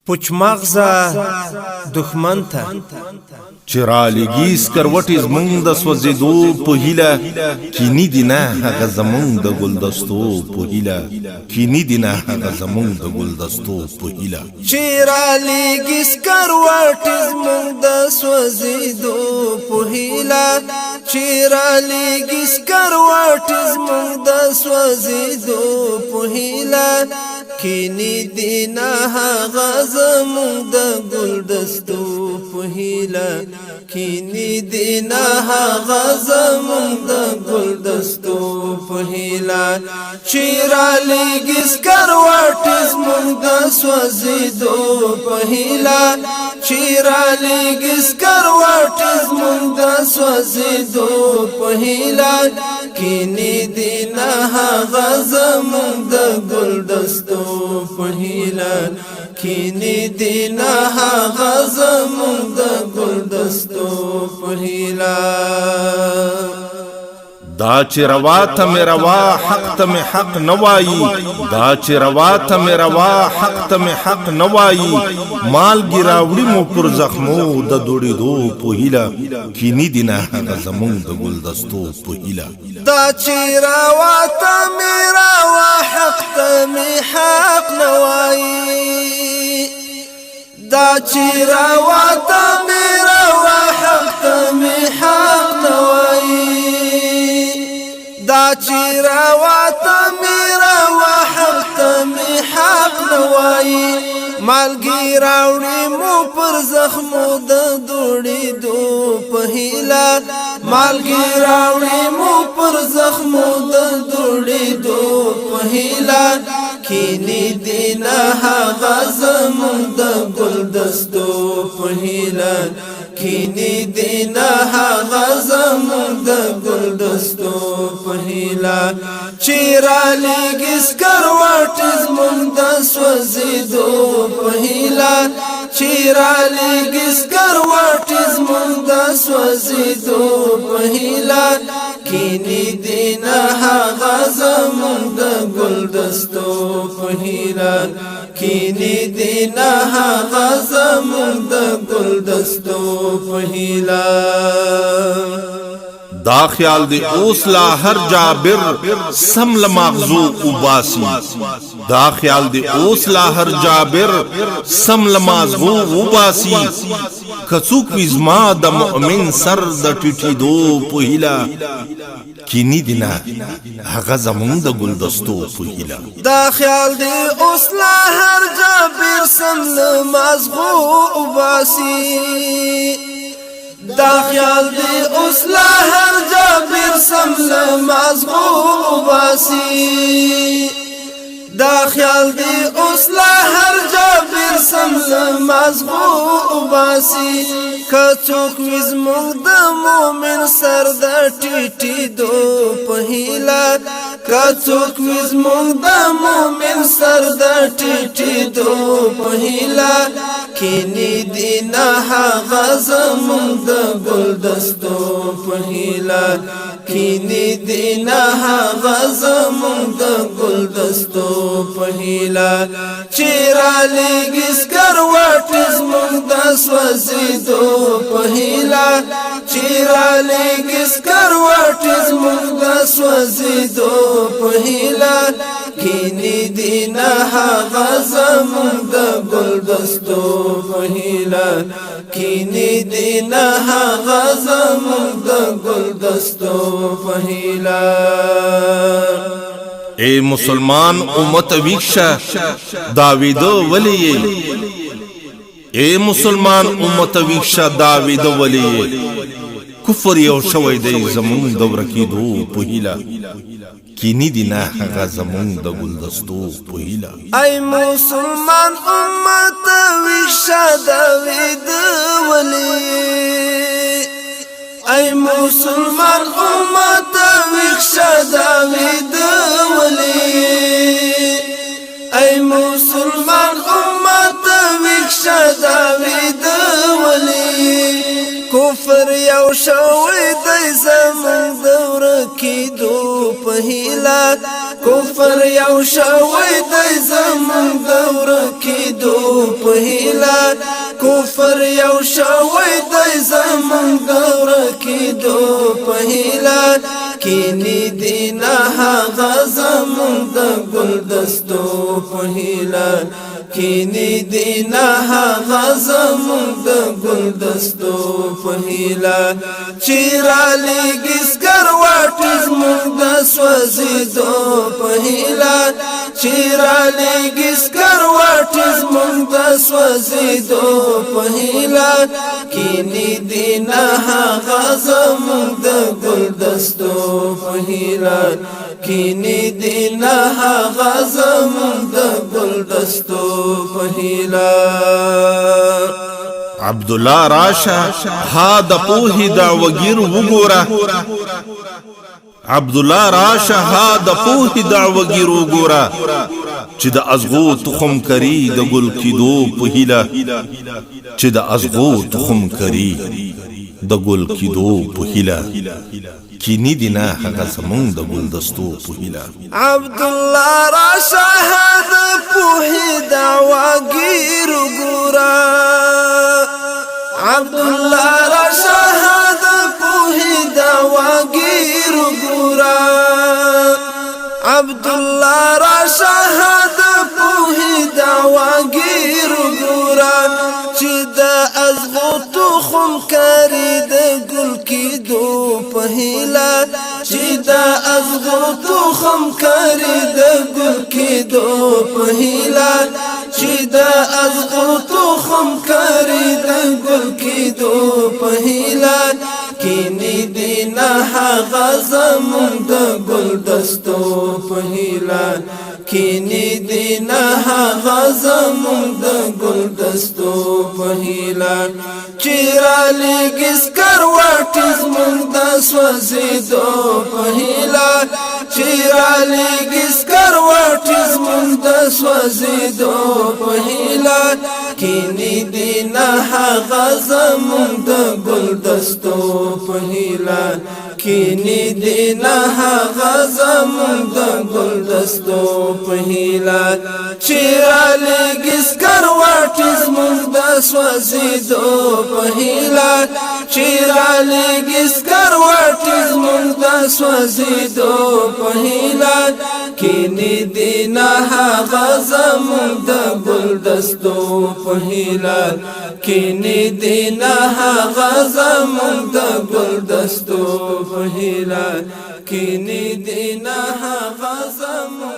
پوچ مغزه دښمن ته چرالیږي سکروټې زمونږ د سوځېدو په هیله کینی دي نه هغه زمونږ د ګلدستو په هیله کینی دي نه هغه زمونږ د ګلدستو په هیله چرالیږي سکروټې زمونږ د سوځېدو په هیله چرالیږي سکروټې زمونږ د سوځېدو په هیله کینی دی نه هغه زمونږ د ګلدستو په هیله کینی دی نه هغه زمونږ د ګلدستو په هیله چې رالیږي سکروټې زمونږ د سوځېدو په هیله چې رالیږي سکروټې زمونږ د سوځېدو په هیله کینی دی نه هغه زمونږ د ګلدستو په هیله کینی دی نه هغه زمونږ د ګلدستو په هیله دا چې روا ته مې روا حق ته مې حق نه وایي دا چې روا ته مې روا حق ته مې حق نه وایي مالګې راوړي مو پر زخمو د دوړېدو په هیله کینی دي نه هغه زمونږ د ګلدستو په هیله دا چې روا ته مې روا حق ته مې حق نه وایي دا چې روا ته مې روا حق ته مې حق نه وایي دا چې روا ته مې روا حق ته مې حق نه وایي مالګې راوړي مو پر زخمو د دوړېدو په هیله مالګې راوړي مو پر زخمو د دوړېدو په هیله کینی دی نه هغه زمونږ د ګلدستو په هیله کینی دی نه هغه زمونږ د ګلدستو په هیله چې رالیږي سکروټې زمونږ د سوځېدو په هیله چې رالیږي سکروټې زمونږ د سوځېدو په هیله کینی دی نه هغه زمونږ د ګلدستو په هیله کینی دی نه هغه زمونږ د ګلدستو په هیله دا خیال دی اوس لا هر جابر سم لمغزو وباسي دا خیال دی اوس لا هر جابر سم لمغزو وباسي کڅوک وزما د مؤمن سر د ټټېدو په هیله کینی دی نه هغه زمونږ د ګلدستو په هیله دا خیال دی اوس لا هر جابر سم لمغزو وباسي دا خیال دی اوس لا هر جابر سم لمغزو وباسي دا خیال دی اوس لا هر جابر سم لمغزو وباسي کڅوک زمونږ د مؤمن سر د ټټېدو په هیله کڅوک زمونږ د مؤمن سر د ټټېدو په هیله کینی دی نه هغه زمونږ د ګلدستو په هیله کینی دی نه هغه زمونږ د ګلدستو په هیله چې رالیږي سکروټې زمونږ د سوځېدو په هیله چې رالیږي سکروټې زمونږ د سوځېدو په هیله کینی دی نه هغه زمونږ د ګلدستو په هیله کینی دی نه هغه زمونږ د ګلدستو په هیله اے مسلمان امت ویښه دا ویده ولې اے مسلمان امت ویښه دا ویده ولې کفر یو شوی دی زمونږ د ورکېدو په هیله کینی دی نه هغه زمونږ د ګلدستو په هیله ای مسلمان امت ویښه دا ویده ولې ای مسلمان امت ویښه دا ویده ولې ای مسلمان امت ویښه دا ویده ولې کفر یو شوی دی زمونږ د ورکېدو په هیله کفر کفر یو شوی دی زمون دور کېدو په هیله کفر یو شوی دی زمون دور کېدو په هیله کینی دینا هغه زمون د ګلدستو په هیله کینی دینا هغه زمون د ګلدستو په هیله چې رالیږي سکروټې زمونږ د سوځېدو په هیله چې رالیږي سکروټې زمونږ د سوځېدو په هیله کینی دینا هغه زمونږ د ګلدستو په هیله کینی دینا هغه زمونږ د ګلدستو په هیله عبدالله راشه ها د پوهې دعوګیر وګوره عبدالله راشه ها د پوهې دعوګیر وګوره چې د ازغو تخم کری د ګل کېدو په هیله چې د ازغو تخم کری د ګل کېدو په هیله کینی دینا هغه زمونږ د ګلدستو په هیله عبدالله راشه ها د پوهې دعوګیر وګوره عبدالله راشه ها د پوهې دعوګیر وګوره عبدالله راشه ها د پوهې دعوګیر وګوره چې د ازغو تخم کری د ګل کېدو په هیله چې د ازغو تخم کری د ګل کېدو په هیله چې د ازغو تخم کری د ګل کېدو په هیله کینی دینا هغه زمونږ د ګلدستو په هیله کینی دینا هغه زمونږ د ګلدستو په هیله چې رالیږي سکروټې زمونږ د سوځېدو په هیله چې رالیږي سکروټې زمونږ د سوځېدو په هیله کینی دینا هغه زمونږ د ګلدستو په هیله کینی دینا هغه زمونږ د ګلدستو په هیله چې رالیږي سکروټې زمونږ د سوځېدو په هیله چې رالیږي سکروټې زمونږ د سوځېدو په هیله کینی دینا هغه زمونږ د ګلدستو په هیله کینی دینا هغه زمونږ د ګلدستو په هیله کینی دینا هغه زمونږ